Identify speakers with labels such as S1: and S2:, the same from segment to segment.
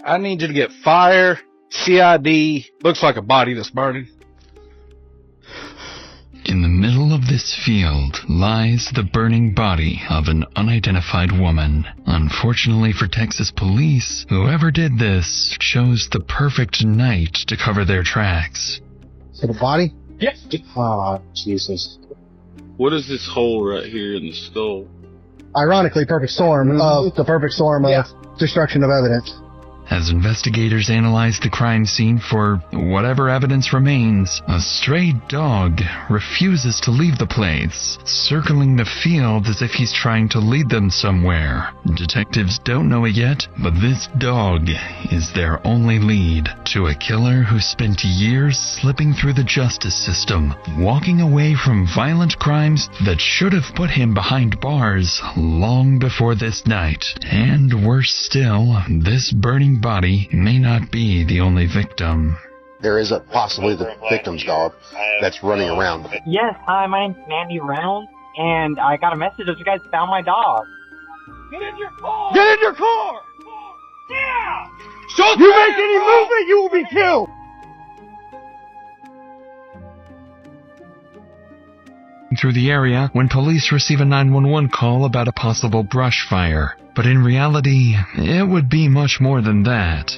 S1: I need you to get fire, CID, looks like a body that's burning.
S2: In the middle of this field lies the burning body of an unidentified woman. Unfortunately for Texas police, whoever did this chose the perfect night to cover their tracks.
S3: So the body?
S1: Yes.
S3: Oh, Jesus.
S4: What is this hole right here in the skull?
S3: Ironically, perfect storm of the perfect storm of destruction of evidence.
S2: As investigators analyze the crime scene for whatever evidence remains, a stray dog refuses to leave the place, circling the field as if he's trying to lead them somewhere. Detectives don't know it yet, but this dog is their only lead to a killer who spent years slipping through the justice system, walking away from violent crimes that should have put him behind bars long before this night. And worse still, this burning body may not be the only victim.
S5: There is possibly the victim's dog that's running around.
S6: Yes, hi, my name's Mandy Reynolds, and I got a message that you guys found my dog.
S1: Get in your car!
S3: Get in your car!
S1: Yeah!
S3: You make any movement, you will be killed!
S2: Through the area when police receive a 911 call about a possible brush fire. But in reality, it would be much more than that.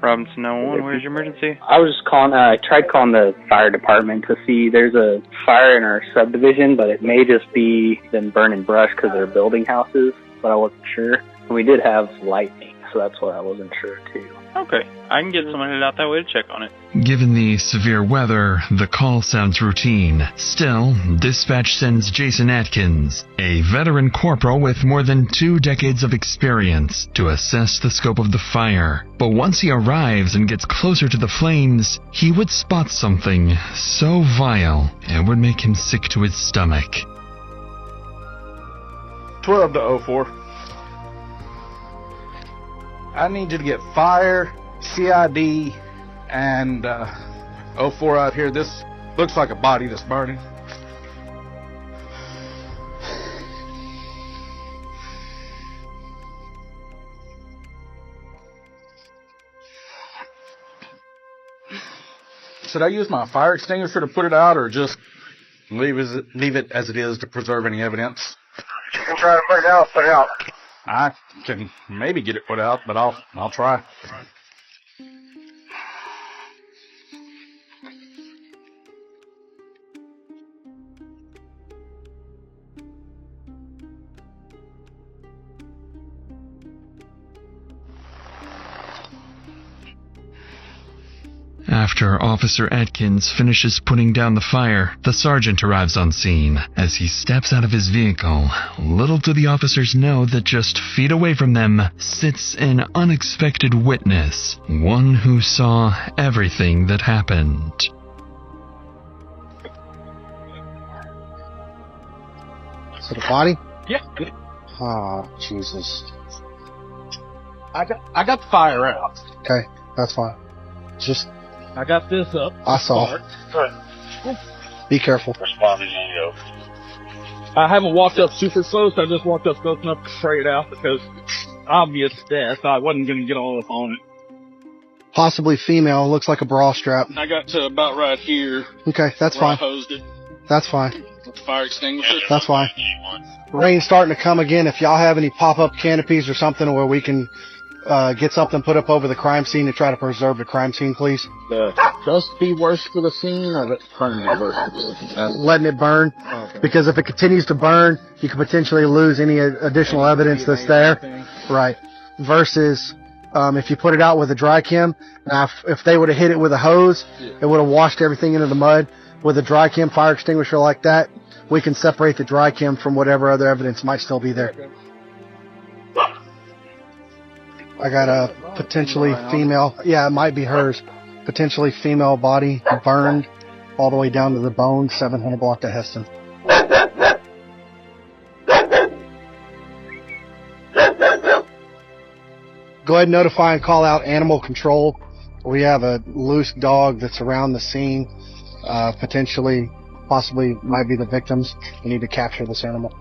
S7: Robinson 911, where's your emergency?
S6: I was just calling, I tried calling the fire department to see there's a fire in our subdivision, but it may just be them burning brush because they're building houses, but I wasn't sure. We did have lightning, so that's why I wasn't sure too.
S7: Okay, I can get someone headed out that way to check on it.
S2: Given the severe weather, the call sounds routine. Still, dispatch sends Jason Atkins, a veteran corporal with more than 2 decades of experience, to assess the scope of the fire. But once he arrives and gets closer to the flames, he would spot something so vile it would make him sick to his stomach.
S1: 12 to 04. I need you to get fire, CID, and 04 out here. This looks like a body that's burning. Should I use my fire extinguisher to put it out, or just leave it as it is to preserve any evidence?
S3: You can try to put it out,
S1: I can maybe get it put out, but I'll try.
S2: After Officer Atkins finishes putting down the fire, the sergeant arrives on scene. As he steps out of his vehicle, little do the officers know that just feet away from them sits an unexpected witness, one who saw everything that happened.
S3: So the body?
S1: Yeah.
S3: Oh, Jesus.
S1: I got the fire out.
S3: Okay, that's fine. Just,
S1: I got this up.
S3: I saw. Be careful.
S1: I haven't walked up super close. I just walked up close enough to spray it out because obvious death. I wasn't going to get all up on it.
S3: Possibly female. Looks like a bra strap.
S1: I got to about right here.
S3: Okay, that's
S1: where
S3: fine.
S1: I hosed it
S3: That's fine.
S1: with the fire extinguisher.
S3: That's fine. Rain's starting to come again. If y'all have any pop-up canopies or something where we can get something put up over the crime scene to try to preserve the crime scene, please.
S5: Just be worse for the scene, or turning it worse for the scene?
S3: Letting it burn.
S5: Okay.
S3: Because if it continues to burn, you could potentially lose any additional evidence that's there. Right. Versus if you put it out with a dry chem, now if they would have hit it with a hose, it would have washed everything into the mud. With a dry chem fire extinguisher like that, we can separate the dry chem from whatever other evidence might still be there. I got a potentially female, yeah, it might be hers, potentially female body burned all the way down to the bone, 700 block to Heston. Go ahead and notify and call out animal control. We have a loose dog that's around the scene, possibly might be the victims. We need to capture this animal.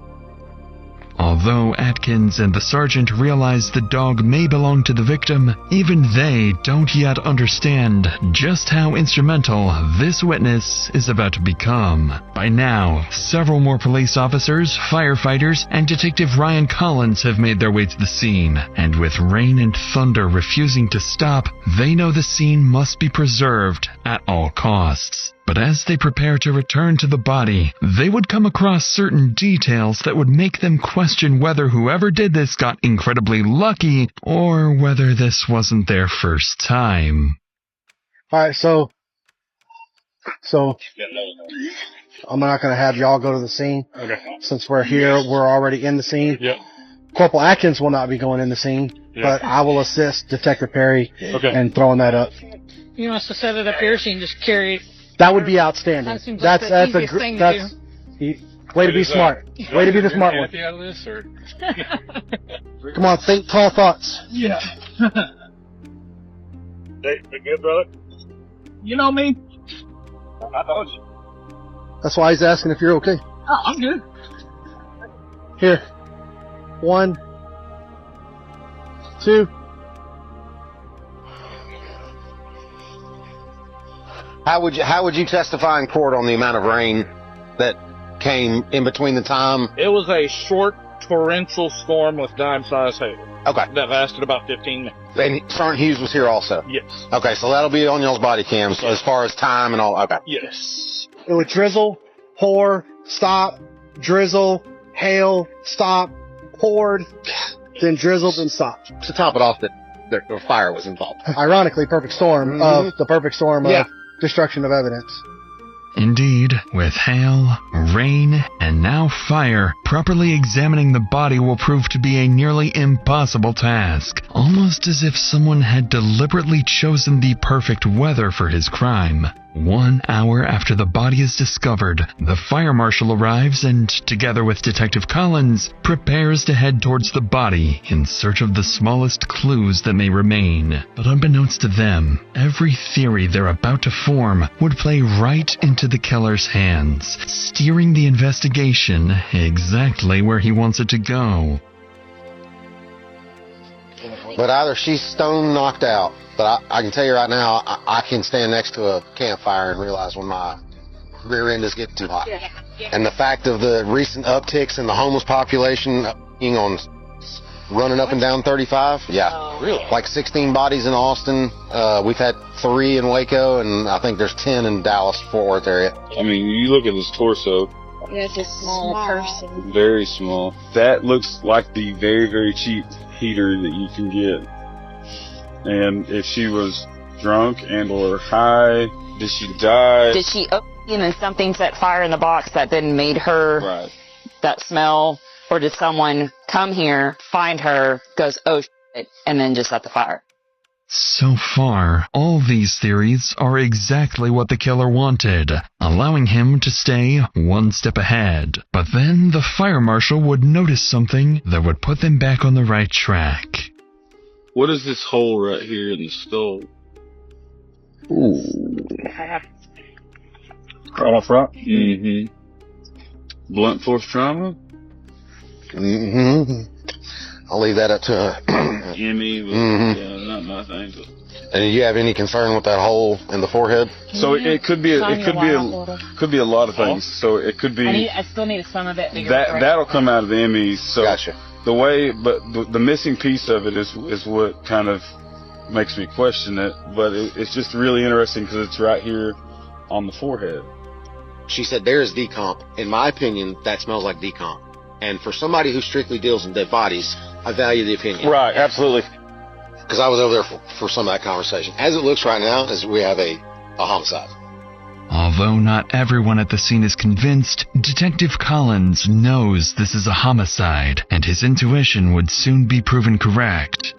S2: Although Atkins and the sergeant realize the dog may belong to the victim, even they don't yet understand just how instrumental this witness is about to become. By now, several more police officers, firefighters, and Detective Ryan Collins have made their way to the scene, and with rain and thunder refusing to stop, they know the scene must be preserved at all costs. But as they prepare to return to the body, they would come across certain details that would make them question whether whoever did this got incredibly lucky or whether this wasn't their first time.
S3: Alright, so I'm not going to have y'all go to the scene.
S8: Okay.
S3: Since we're here, we're already in the scene.
S8: Yep.
S3: Corporal Atkins will not be going in the scene, but I will assist Detective Perry in throwing that up.
S9: You want us to set it up here so you can just carry it?
S3: That would be outstanding.
S9: That seems like the easiest thing to do.
S3: Way to be smart. Way to be the smart one.
S8: Out of this, or?
S3: Come on, think tall thoughts.
S8: Yeah. Hey, good, brother?
S9: You know me.
S8: I told you.
S3: That's why he's asking if you're okay.
S9: Oh, I'm good.
S3: Here. 1, 2.
S10: How would you testify in court on the amount of rain that came in between the time?
S5: It was a short torrential storm with dime-sized hail.
S10: Okay.
S5: That lasted about 15 minutes.
S10: And Sergeant Hughes was here also?
S5: Yes.
S10: Okay, so that'll be on y'all's body cams as far as time and all. Okay.
S5: Yes.
S3: It would drizzle, pour, stop, drizzle, hail, stop, poured, then drizzled and stopped.
S10: To top it off, the fire was involved.
S3: Ironically, perfect storm of the perfect storm of destruction of evidence.
S2: Indeed, with hail, rain, and now fire, properly examining the body will prove to be a nearly impossible task, almost as if someone had deliberately chosen the perfect weather for his crime. 1 hour after the body is discovered, the fire marshal arrives and, together with Detective Collins, prepares to head towards the body in search of the smallest clues that may remain. But unbeknownst to them, every theory they're about to form would play right into the killer's hands, steering the investigation exactly where he wants it to go.
S10: But either she's stone knocked out, but I can tell you right now, I can stand next to a campfire and realize when my rear end is getting too hot. And the fact of the recent upticks in the homeless population on running up and down 35, really, like 16 bodies in Austin. We've had 3 in Waco, and I think there's 10 in Dallas, Fort Worth area.
S4: I mean, you look at his torso.
S11: Yeah, it's a small person.
S4: Very small. That looks like the very, very cheap heater that you can get. And if she was drunk and or high, did she die?
S11: Did she open and something set fire in the box that then made her that smell? Or did someone come here, find her, goes, oh shit, and then just set the fire?
S2: So far, all these theories are exactly what the killer wanted, allowing him to stay one step ahead. But then the fire marshal would notice something that would put them back on the right track.
S4: What is this hole right here in the skull?
S10: Ooh.
S8: Right off front?
S4: Mm-hmm. Blunt force trauma?
S10: Mm-hmm. I'll leave that up to
S4: Emmy, but yeah, not my thing. But.
S10: And do you have any concern with that hole in the forehead?
S4: So it could be a lot of things. So it could be.
S9: I still need some of it.
S4: That'll come out of the Emmys. So
S10: gotcha.
S4: The way, but the missing piece of it is what kind of makes me question it. But it's just really interesting because it's right here on the forehead.
S10: She said there is decomp. In my opinion, that smells like decomp. And for somebody who strictly deals in dead bodies, I value the opinion.
S8: Right, absolutely.
S10: Because I was over there for some of that conversation. As it looks right now, is we have a homicide.
S2: Although not everyone at the scene is convinced, Detective Collins knows this is a homicide, and his intuition would soon be proven correct.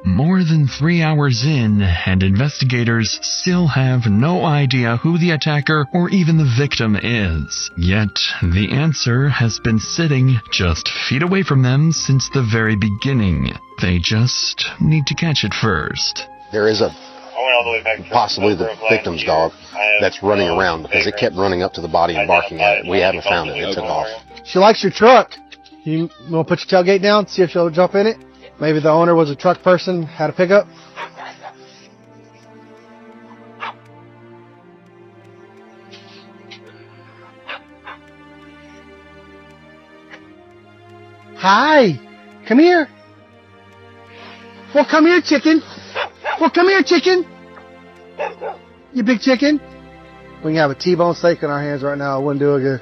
S2: More than 3 hours in, and investigators still have no idea who the attacker or even the victim is. Yet, the answer has been sitting just feet away from them since the very beginning. They just need to catch it first.
S10: There is possibly the victim's dog that's running around because it kept running up to the body and barking at it. We haven't found it. It took off.
S3: She likes your truck. You want to put your tailgate down, see if she'll jump in it? Maybe the owner was a truck person, had a pickup. Hi! Come here! Well, come here, chicken! Well, come here, chicken! You big chicken! We can have a T-bone steak in our hands right now. It wouldn't do it good.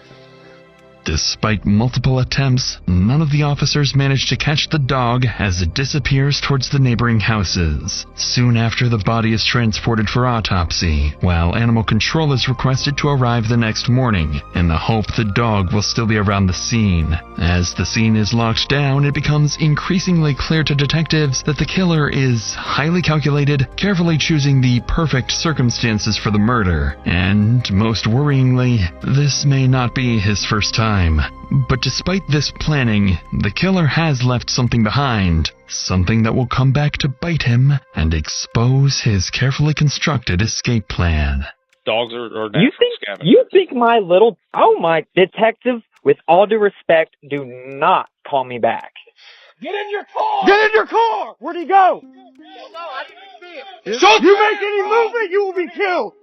S2: Despite multiple attempts, none of the officers managed to catch the dog as it disappears towards the neighboring houses. Soon after, the body is transported for autopsy, while animal control is requested to arrive the next morning, in the hope the dog will still be around the scene. As the scene is locked down, it becomes increasingly clear to detectives that the killer is highly calculated, carefully choosing the perfect circumstances for the murder. And, most worryingly, this may not be his first time. But despite this planning, the killer has left something behind. Something that will come back to bite him and expose his carefully constructed escape plan.
S8: Dogs are natural scavengers.
S12: You think my little... Oh, my... Detective, with all due respect, do not call me back.
S9: Get in your car!
S12: Get in your car! Where'd he go?
S9: Shut
S12: You make any movement, you will be killed!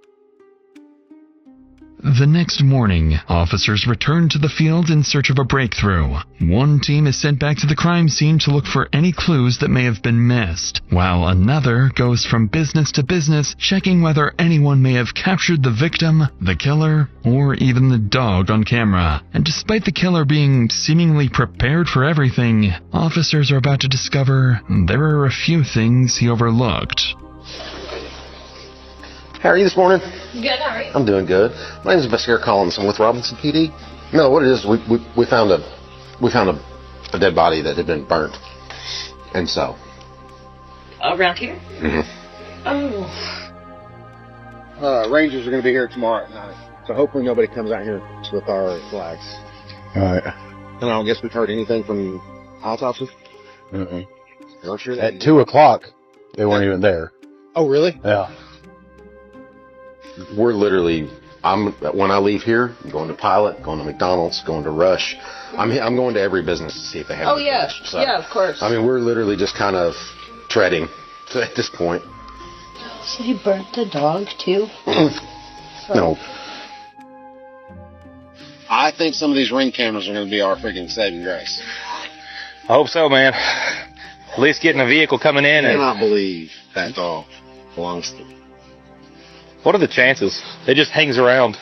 S2: The next morning, officers return to the field in search of a breakthrough. One team is sent back to the crime scene to look for any clues that may have been missed, while another goes from business to business, checking whether anyone may have captured the victim, the killer, or even the dog on camera. And despite the killer being seemingly prepared for everything, officers are about to discover there are a few things he overlooked.
S10: How are you this morning?
S9: Good, how are you?
S10: I'm doing good. My name is Investigator Collins. I'm with Robinson PD. No, what it is, we found a dead body that had been burnt, and so.
S9: Around here?
S10: Mm-hmm.
S9: Oh.
S5: Rangers are going to be here tomorrow at night, so hopefully nobody comes out here with our flags.
S10: All right.
S5: And I don't guess we've heard anything from autopsy.
S10: Mm-hmm.
S13: At 2 o'clock, they weren't even there.
S5: Oh, really?
S13: Yeah.
S10: We're literally, when I leave here, I'm going to Pilot, going to McDonald's, going to Rush. I'm going to every business to see if they have any fish. So,
S9: yeah, of course.
S10: I mean, we're literally just kind of treading at this point.
S14: So he burnt the dog, too?
S10: No.
S5: I think some of these ring cameras are going to be our freaking saving grace.
S8: I hope so, man. At least getting a vehicle coming in.
S5: I
S8: And
S5: cannot believe that dog belongs to...
S8: what are the chances? It just hangs around.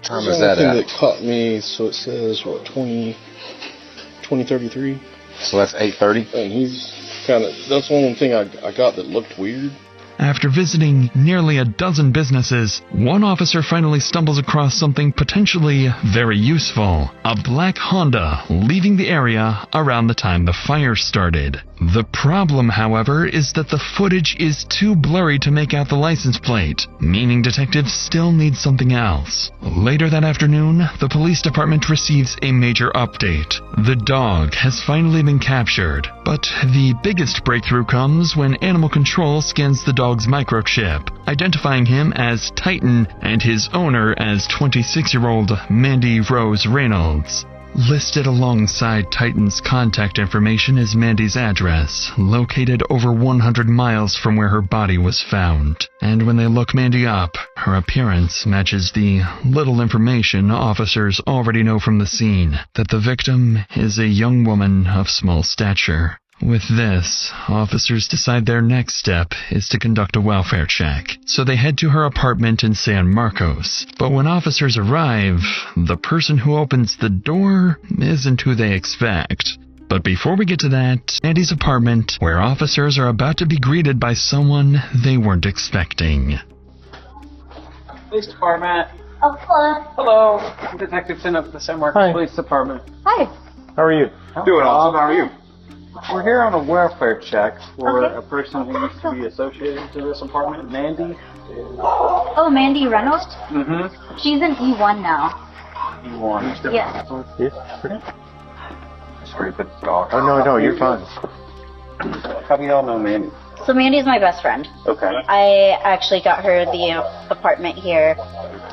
S10: Time is that at?
S15: That caught me, so it says, what, 2033?
S10: So that's 8:30?
S15: And he's kind of, that's one thing I got that looked weird.
S2: After visiting nearly a dozen businesses, one officer finally stumbles across something potentially very useful. A black Honda leaving the area around the time the fire started. The problem, however, is that the footage is too blurry to make out the license plate, meaning detectives still need something else. Later that afternoon, the police department receives a major update. The dog has finally been captured, but the biggest breakthrough comes when Animal Control scans the dog's microchip, identifying him as Titan and his owner as 26-year-old Mandy Reynolds. Listed alongside Titan's contact information is Mandy's address, located over 100 miles from where her body was found. And when they look Mandy up, her appearance matches the little information officers already know from the scene, that the victim is a young woman of small stature. With this, officers decide their next step is to conduct a welfare check, so they head to her apartment in San Marcos. But when officers arrive, the person who opens the door isn't who they expect. But before we get to that, Andy's apartment, where officers are about to be greeted by someone they weren't expecting.
S16: Police Department.
S14: Oh, hello.
S16: Hello. I'm Detective Finn of the San Marcos Police Department.
S14: Hi.
S16: How are you?
S8: Doing awesome. How are you?
S16: We're here on a welfare check for a person who used to be associated to this apartment, Mandy.
S14: Oh, Mandy Reynolds?
S16: Mm-hmm.
S14: She's in E1 now.
S16: E1.
S14: Yes.
S16: Sorry, but dog.
S5: Oh, no, you're fine.
S16: How do y'all know Mandy?
S14: So Mandy's my best friend.
S16: Okay.
S14: I actually got her the apartment here.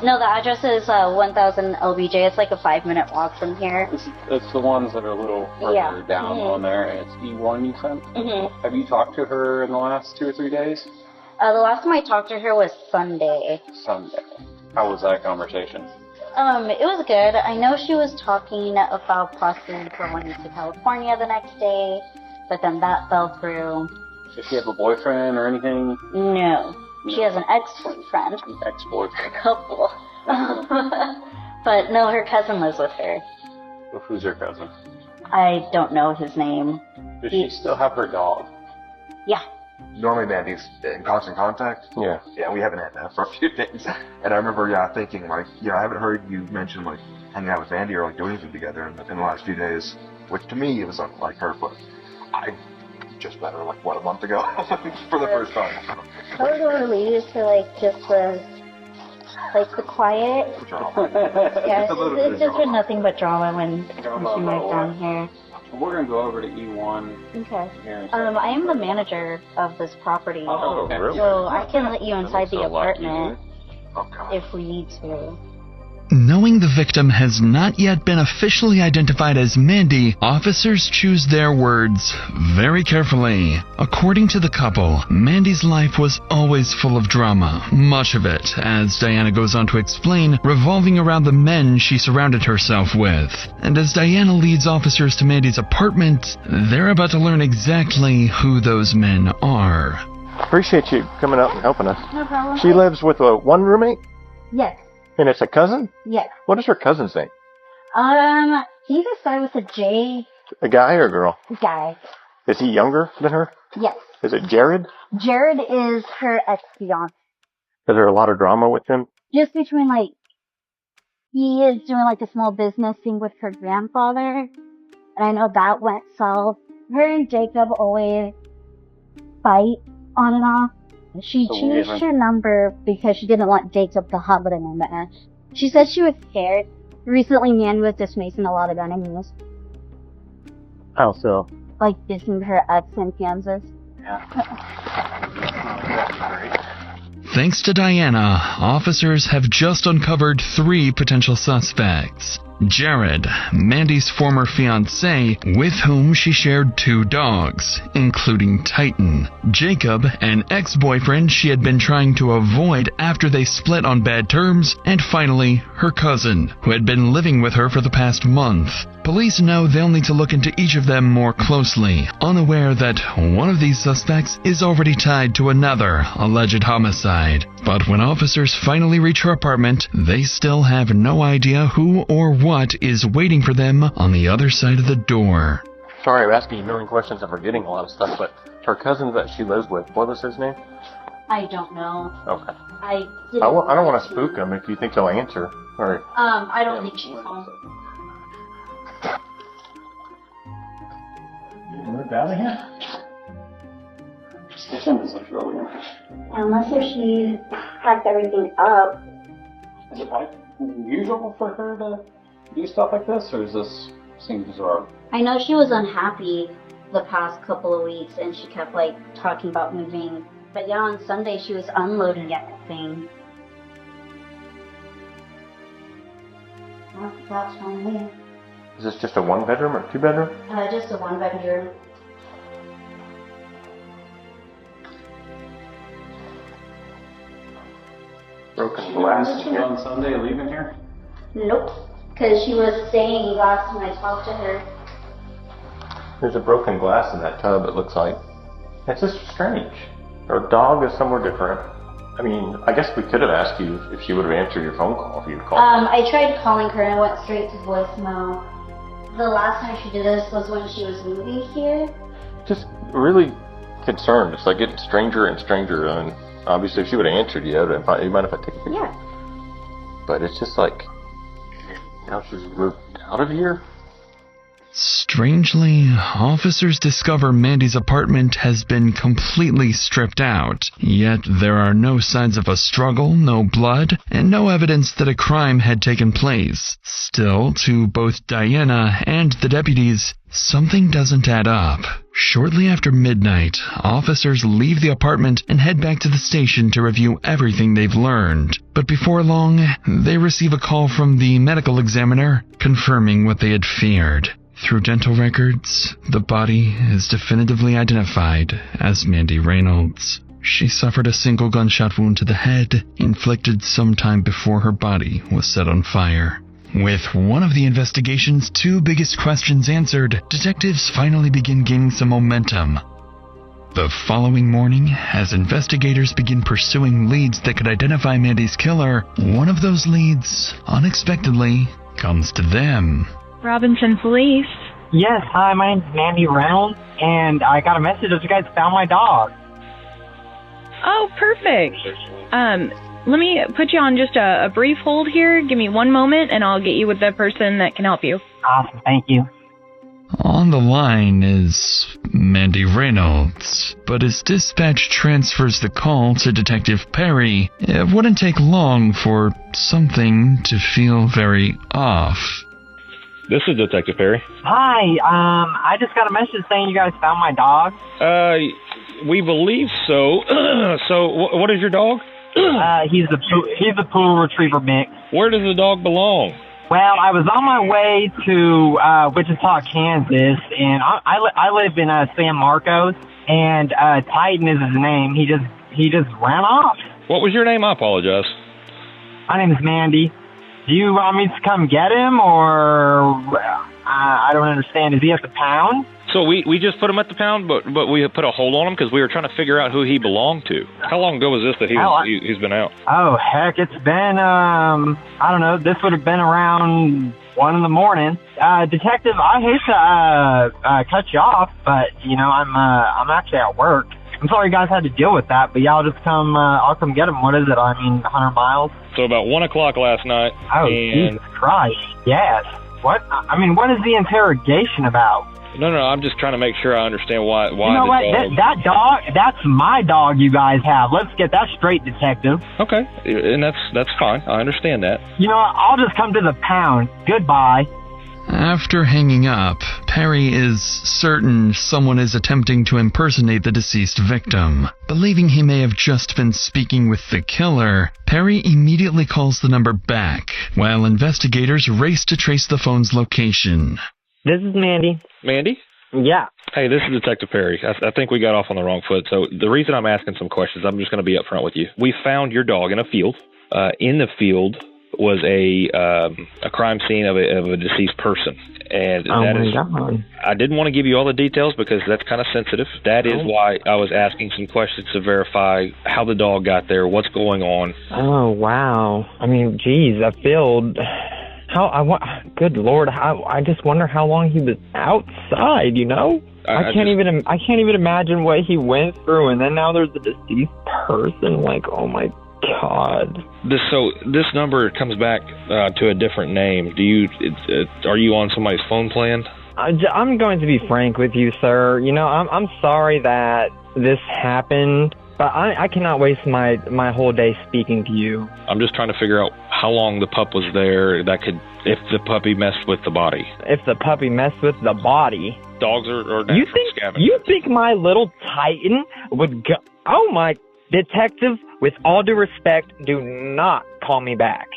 S14: No, the address is 1000 LBJ. It's like a 5-minute walk from here.
S16: It's the ones that are a little further down on there, and it's E1 you said?
S14: Mm-hmm.
S16: Have you talked to her in the last 2 or 3 days?
S14: The last time I talked to her was Sunday.
S16: Sunday. How was that conversation?
S14: It was good. I know she was talking about possibly going to California the next day, but then that fell through.
S16: Does she have a boyfriend or anything?
S14: No. She has an ex-boyfriend.
S16: Ex-boyfriend.
S14: Couple. But no, her cousin lives with her.
S16: Well, who's her cousin?
S14: I don't know his name.
S16: Does she still have her dog?
S14: Yeah.
S17: Normally Mandy's in constant contact.
S16: Yeah.
S17: Yeah, we haven't had that for a few days. And I remember, thinking, like, I haven't heard you mention, like, hanging out with Mandy or, like, doing anything together in the last few days. Which, to me, it was like her, but I just met her, like, a month ago for the first time.
S14: I was really used to, like, just the quiet. Yeah, it's just been nothing but drama when she moved down here.
S16: We're going to go over to E1.
S14: Okay. I am the manager of this property.
S16: Oh, really?
S14: So I can let you inside the apartment if we need to.
S2: Knowing the victim has not yet been officially identified as Mandy, officers choose their words very carefully. According to the couple, Mandy's life was always full of drama, much of it, as Diana goes on to explain, revolving around the men she surrounded herself with. And as Diana leads officers to Mandy's apartment, they're about to learn exactly who those men are.
S18: Appreciate you coming up and helping us.
S14: No problem.
S18: She lives with one roommate?
S14: Yes.
S18: And it's a cousin?
S14: Yes.
S18: What is her cousin's name?
S14: He's a guy with a J.
S18: A guy or a girl?
S14: Guy.
S18: Is he younger than her?
S14: Yes.
S18: Is it Jared?
S14: Jared is her ex-fiance.
S18: Is there a lot of drama with him?
S14: Just between, like, he is doing, like, a small business thing with her grandfather. And I know that went south. Her and Jacob always fight on and off. She changed her number because she didn't want Jacob to have it in there. She said she was scared. Recently, Nan was dismissing a lot of enemies.
S18: How so?
S14: Like dissing her ex in Kansas.
S2: Thanks to Diana, officers have just uncovered 3 potential suspects. Jared, Mandy's former fiancé, with whom she shared 2 dogs, including Titan. Jacob, an ex-boyfriend she had been trying to avoid after they split on bad terms, and finally, her cousin, who had been living with her for the past month. Police know they'll need to look into each of them more closely, unaware that one of these suspects is already tied to another alleged homicide. But when officers finally reach her apartment, they still have no idea who or what is waiting for them on the other side of the door.
S18: Sorry, I'm asking you a million questions and forgetting a lot of stuff, but her cousin that she lives with, what was his name?
S14: I don't know.
S18: Okay.
S14: I
S18: don't want to spook him if you think they'll answer. Or,
S14: I don't think she's home.
S18: Moved out of here?
S14: Unless if she packed everything up.
S16: Is it like usual for her to do stuff like this, or does this seem bizarre?
S14: I know she was unhappy the past couple of weeks and she kept like talking about moving. But yeah, on Sunday she was unloading everything. Well, that's from me.
S18: Is this just a 1-bedroom or 2-bedroom?
S14: Just a 1-bedroom.
S18: Broken glass.
S16: On Sunday, leaving here?
S14: Nope. Because she was saying last time I talked to her.
S18: There's a broken glass in that tub, it looks like. It's just strange. Her dog is somewhere different. I mean, I guess we could have asked you if she would have answered your phone call if you'd called.
S14: I tried calling her and I went straight to voicemail. The last time she did this was when she was moving here.
S18: Just really concerned. It's like getting stranger and stranger. I mean, obviously, if she would have answered you, you mind if I take a picture?
S14: Yeah.
S18: But it's just like, now she's moved out of here?
S2: Strangely, officers discover Mandy's apartment has been completely stripped out, yet there are no signs of a struggle, no blood, and no evidence that a crime had taken place. Still, to both Diana and the deputies, something doesn't add up. Shortly after midnight, officers leave the apartment and head back to the station to review everything they've learned. But before long, they receive a call from the medical examiner confirming what they had feared. Through dental records, the body is definitively identified as Mandy Reynolds. She suffered a single gunshot wound to the head, inflicted sometime before her body was set on fire. With one of the investigation's two biggest questions answered, detectives finally begin gaining some momentum. The following morning, as investigators begin pursuing leads that could identify Mandy's killer, one of those leads, unexpectedly, comes to them.
S19: Robinson Police.
S12: Yes, hi, my name's Mandy Reynolds, and I got a message that you guys found my dog.
S19: Oh, perfect. Let me put you on just a brief hold here. Give me one moment, and I'll get you with the person that can help you.
S12: Awesome, thank you.
S2: On the line is Mandy Reynolds, but as dispatch transfers the call to Detective Perry, it wouldn't take long for something to feel very off.
S8: This is Detective Perry.
S12: Hi, I just got a message saying you guys found my dog.
S8: We believe so. So, what is your dog?
S12: He's a poodle retriever mix.
S8: Where does the dog belong?
S12: Well, I was on my way to Wichita, Kansas, and I live in San Marcos, and Titan is his name. He just ran off.
S8: What was your name? I apologize.
S12: My name is Mandy. Do you want me to come get him, or I don't understand. Is he at the pound?
S8: So we just put him at the pound, but we put a hold on him because we were trying to figure out who he belonged to. How long ago was this that he's been out?
S12: Oh, heck, it's been, I don't know, this would have been around 1 in the morning. Detective, I hate to cut you off, but, you know, I'm actually at work. I'm sorry you guys had to deal with that, but yeah, I'll come get him. What is it? 100 miles?
S8: So about 1 o'clock last night.
S12: Oh, Jesus Christ. Yes. What is the interrogation about?
S8: No, I'm just trying to make sure I understand why.
S12: You know what? That dog, that's my dog you guys have. Let's get that straight, Detective.
S8: Okay, and that's fine. I understand that.
S12: You know what? I'll just come to the pound. Goodbye.
S2: After hanging up, Perry is certain someone is attempting to impersonate the deceased victim. Believing he may have just been speaking with the killer, Perry immediately calls the number back, while investigators race to trace the phone's location.
S12: This is Mandy.
S8: Mandy?
S12: Yeah.
S8: Hey, this is Detective Perry. I think we got off on the wrong foot. So the reason I'm asking some questions, I'm just going to be upfront with you. We found your dog in a field. In the field was a crime scene of a deceased person. And
S12: God.
S8: I didn't want to give you all the details because that's kind of sensitive. That is why I was asking some questions to verify how the dog got there, what's going on.
S12: Oh, wow. Geez, that field... Good Lord! I just wonder how long he was outside. You know, I can't even imagine what he went through. And then now there's a deceased person. Like, oh my God!
S8: This number comes back to a different name. Are you on somebody's phone plan?
S12: I'm going to be frank with you, sir. You know, I'm sorry that this happened. But I cannot waste my whole day speaking to you.
S8: I'm just trying to figure out how long the pup was there if the puppy messed with the body.
S12: If the puppy messed with the body.
S8: Dogs are natural scavengers.
S12: You think my little Titan would go... Oh my... Detective, with all due respect, do not call me back.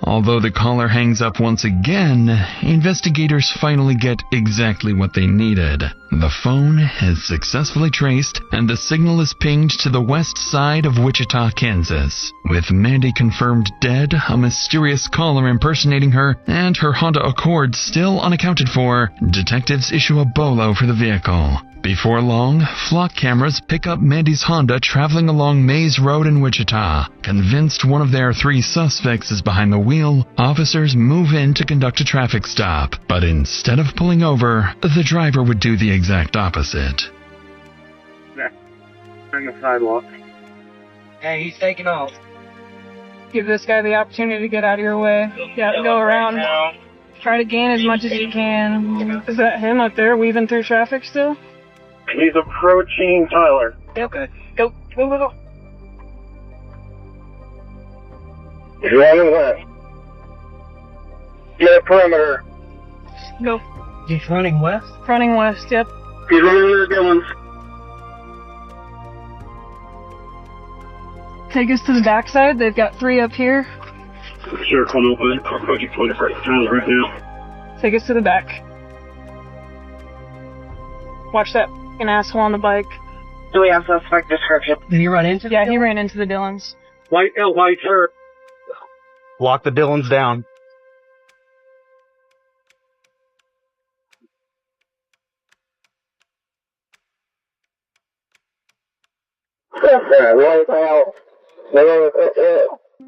S2: Although the caller hangs up once again, investigators finally get exactly what they needed. The phone is successfully traced, and the signal is pinged to the west side of Wichita, Kansas. With Mandy confirmed dead, a mysterious caller impersonating her, and her Honda Accord still unaccounted for, detectives issue a bolo for the vehicle. Before long, flock cameras pick up Mandy's Honda traveling along Mays Road in Wichita. Convinced one of their 3 suspects is behind the wheel, officers move in to conduct a traffic stop. But instead of pulling over, the driver would do the exact opposite.
S20: On the sidewalk.
S21: Hey, he's taking off. Give this guy the opportunity to get out of your way. Yeah, go around. Try to gain as much as you can. Is that him up there weaving through traffic still?
S20: He's approaching Tyler.
S21: Okay. Go.
S20: He's running left. Get a perimeter.
S21: Go. He's running west? Running west, yep.
S20: He's running into the Dillons.
S21: Take us to the backside. They've got 3 up here.
S20: Sure, come open. I'll put you for Tyler right now.
S21: Take us to the back. Watch that f***ing asshole on the bike.
S20: Do we have suspect description?
S21: Did he run into? Yeah, he ran into the Dillons.
S20: White shirt.
S1: Lock the Dillons down.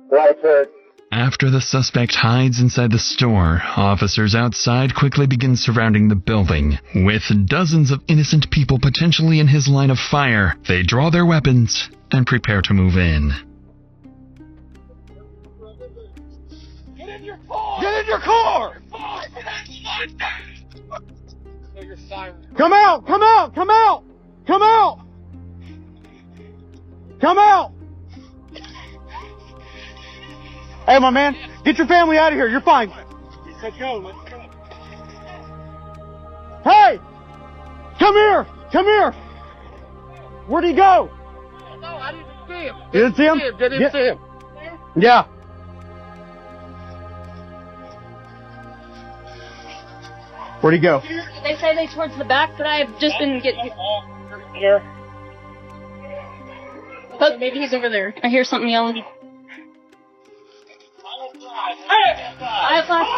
S20: White shirt.
S2: After the suspect hides inside the store, officers outside quickly begin surrounding the building. With dozens of innocent people potentially in his line of fire, they draw their weapons and prepare to move in.
S9: Get in your car! Get in your car!
S1: Come out! Come out! Come out! Come out! Come out! Hey, my man, get your family out of here. You're fine.
S20: Let's go. Let's go.
S1: Hey! Come here! Come here! Where'd he go?
S20: No, I didn't see him.
S1: You didn't see him?
S20: Didn't see him.
S1: Yeah. Where'd he go?
S21: They say they towards the back, but I have just been getting.
S20: Here.
S21: Oh, maybe he's over there. I hear something yelling.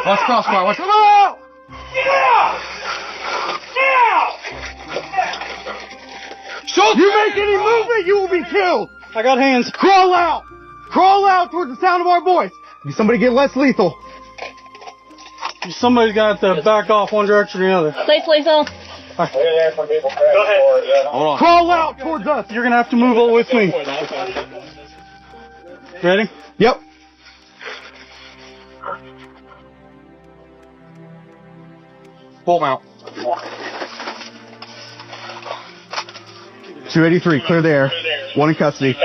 S1: Watch crossbar. Watch. Come on! You make any movement, you will be killed. I got hands. Crawl out. Crawl out towards the sound of our voice. Need somebody get less lethal. Somebody's got to back off one direction or the other.
S21: Place lethal.
S20: Go ahead.
S1: Hold on. Crawl out towards us. You're gonna have to move all with me. Ready? Yep. Full mount. 283, clear the air. One in custody.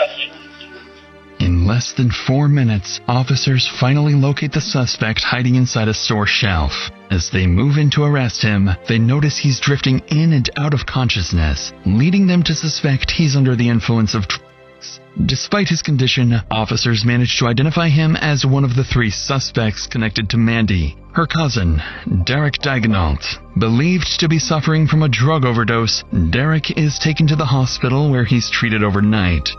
S2: In less than 4 minutes, officers finally locate the suspect hiding inside a store shelf. As they move in to arrest him, they notice he's drifting in and out of consciousness, leading them to suspect he's under the influence of drugs. Despite his condition, officers manage to identify him as one of the 3 suspects connected to Mandy, her cousin, Derek Diagonalt. Believed to be suffering from a drug overdose, Derek is taken to the hospital where he's treated overnight.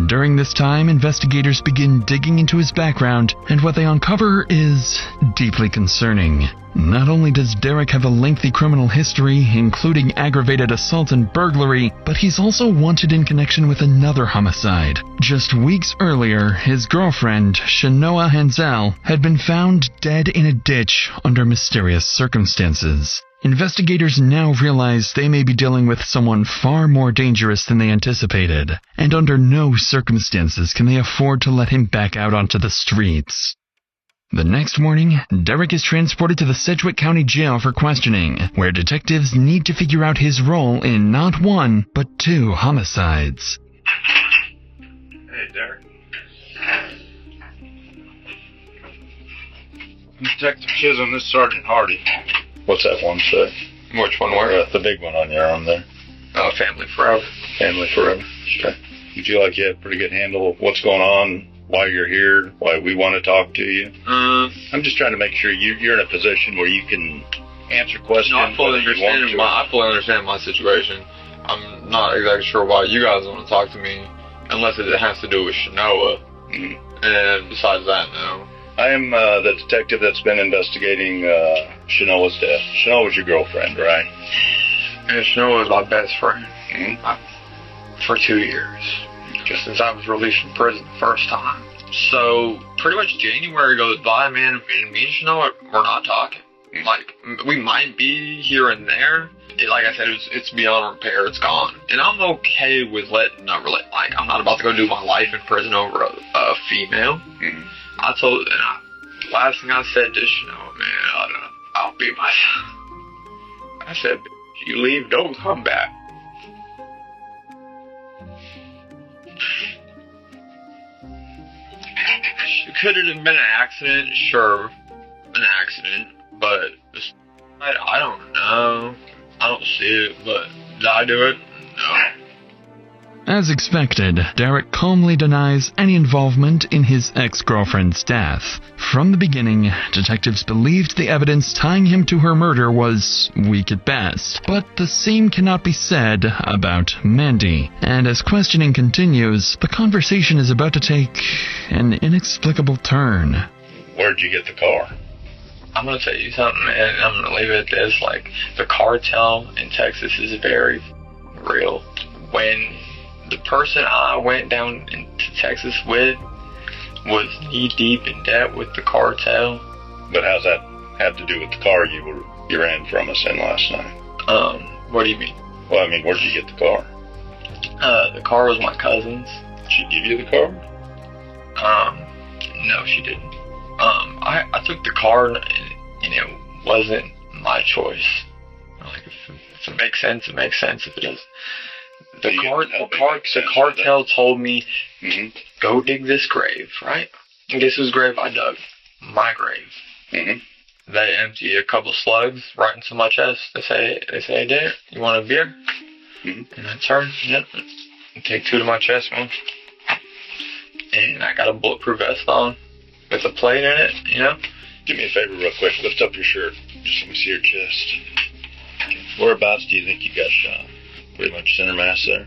S2: During this time, investigators begin digging into his background, and what they uncover is deeply concerning. Not only does Derek have a lengthy criminal history, including aggravated assault and burglary, but he's also wanted in connection with another homicide. Just weeks earlier, his girlfriend, Shanoa Hansel, had been found dead in a ditch under mysterious circumstances. Investigators now realize they may be dealing with someone far more dangerous than they anticipated, and under no circumstances can they afford to let him back out onto the streets. The next morning, Derek is transported to the Sedgwick County Jail for questioning, where detectives need to figure out his role in not 1, but 2 homicides.
S6: Hey, Derek. Detective Chisholm, this is Sergeant Hardy.
S13: What's that one say?
S6: Which one were?
S13: The big one on your arm there.
S6: Oh, Family Forever.
S13: Family Forever. Okay. You feel like you have a pretty good handle of what's going on, why you're here, why we want to talk to you? I'm just trying to make sure you're in a position where you can answer questions.
S6: No, I fully understand my situation. I'm not exactly sure why you guys want to talk to me, unless it has to do with Shanoa. And besides that, no.
S13: I am the detective that's been investigating Shanoa's death. Shanoa was your girlfriend, right?
S6: And Shanoa was my best friend for 2 years, just since I was released from prison the first time. So pretty much January goes by, man, and me and Shanoa, we're not talking. Like, we might be here and there. Like I said, it's beyond repair. It's gone. And I'm okay with I'm not about to go do my life in prison over a female. Last thing I said to Shanoa, man, I'll be myself. I said, you leave, don't come back. Could it have been an accident? Sure, an accident, but I don't know. I don't see it, but did I do it? No.
S2: As expected, Derek calmly denies any involvement in his ex-girlfriend's death. From the beginning, detectives believed the evidence tying him to her murder was weak at best, but the same cannot be said about Mandy. And as questioning continues, the conversation is about to take an inexplicable turn.
S13: Where'd you get the car?
S6: I'm gonna tell you something, and I'm gonna leave it at this. Like, the cartel in Texas is very real. When the person I went down into Texas with was knee-deep in debt with the cartel.
S13: But how's that have to do with the car you ran from us in last night?
S6: What do you mean?
S13: Well, I mean, where'd you get the car?
S6: The car was my cousin's.
S13: She give you the car?
S6: No, she didn't. I took the car, and it wasn't my choice. Like, if it makes sense, it makes sense. If it does. The cartel told me, go dig this grave, right? And guess whose grave I dug? My grave. They empty a couple slugs right into my chest. They say, hey, Dad, you want a beer? And I turn, and take 2 to my chest, man. And I got a bulletproof vest on with a plate in it, you know?
S13: Do me a favor real quick. Lift up your shirt. Just let me see your chest. Whereabouts do you think you got shot? Pretty much center mass there?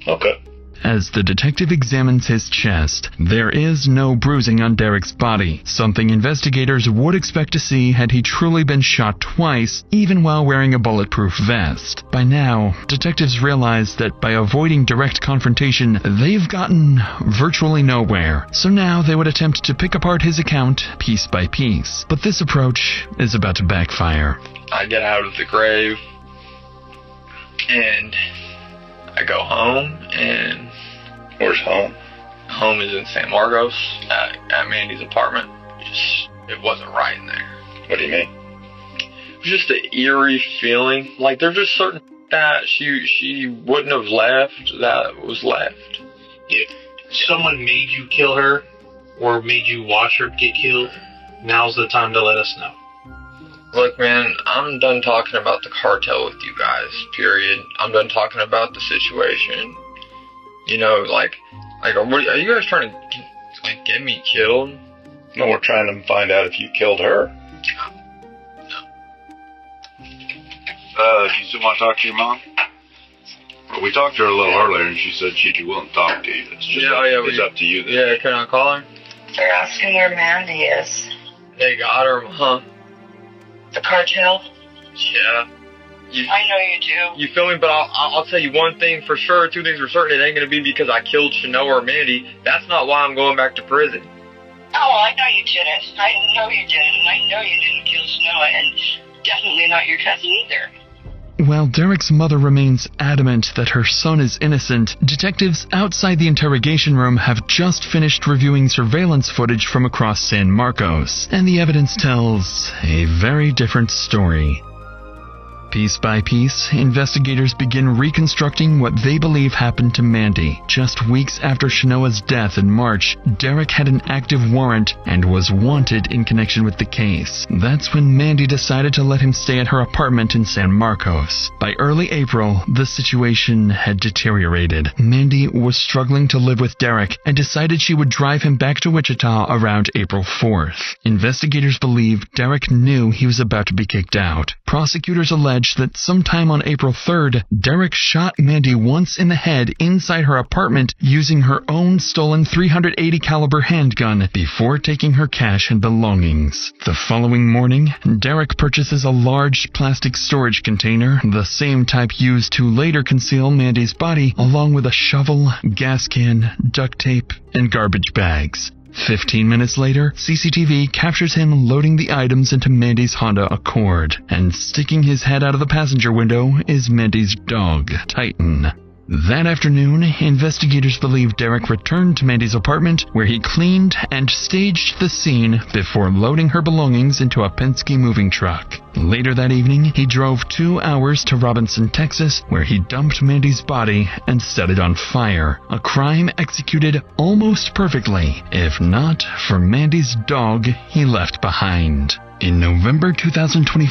S13: Okay.
S2: As the detective examines his chest, there is no bruising on Derek's body, something investigators would expect to see had he truly been shot twice, even while wearing a bulletproof vest. By now, detectives realize that by avoiding direct confrontation, they've gotten virtually nowhere. So now they would attempt to pick apart his account piece by piece. But this approach is about to backfire.
S6: I get out of the grave, and I go home, and...
S13: Where's home?
S6: Home is in San Marcos, at Mandy's apartment. It wasn't right in there.
S13: What do you mean?
S6: It was just an eerie feeling. Like, there's just certain that she wouldn't have left that was left.
S7: If someone made you kill her, or made you watch her get killed, now's the time to let us know.
S6: Look, man, I'm done talking about the cartel with you guys, period. I'm done talking about the situation. You know, like are you guys trying to, get me killed?
S13: No, we're trying to find out if you killed her. You still want to talk to your mom? Well, we talked to her a little earlier, and she said she'd be willing to talk to you. It's just it's up to you then.
S6: Yeah, can I call her?
S22: They're asking where Mandy is.
S6: They got her, huh?
S22: The cartel?
S6: Yeah.
S22: I know you do.
S6: You feel me? But I'll tell you one thing for sure, 2 things for certain. It ain't going to be because I killed Shanoa or Mandy. That's not why I'm going back to prison.
S22: Oh, I know you didn't. I know you didn't. I know you didn't kill Shanoa, and definitely not your cousin either.
S2: While Derek's mother remains adamant that her son is innocent, detectives outside the interrogation room have just finished reviewing surveillance footage from across San Marcos, and the evidence tells a very different story. Piece by piece, investigators begin reconstructing what they believe happened to Mandy. Just weeks after Shanoa's death in March, Derek had an active warrant and was wanted in connection with the case. That's when Mandy decided to let him stay at her apartment in San Marcos. By early April, the situation had deteriorated. Mandy was struggling to live with Derek and decided she would drive him back to Wichita around April 4th. Investigators believe Derek knew he was about to be kicked out. Prosecutors allege that sometime on April 3rd, Derek shot Mandy once in the head inside her apartment using her own stolen .380 caliber handgun before taking her cash and belongings. The following morning, Derek purchases a large plastic storage container, the same type used to later conceal Mandy's body, along with a shovel, gas can, duct tape, and garbage bags. 15 minutes later, CCTV captures him loading the items into Mandy's Honda Accord, and sticking his head out of the passenger window is Mandy's dog, Titan. That afternoon, investigators believe Derek returned to Mandy's apartment, where he cleaned and staged the scene before loading her belongings into a Penske moving truck. Later that evening, he drove 2 hours to Robinson, Texas, where he dumped Mandy's body and set it on fire. A crime executed almost perfectly, if not for Mandy's dog he left behind. In November 2024,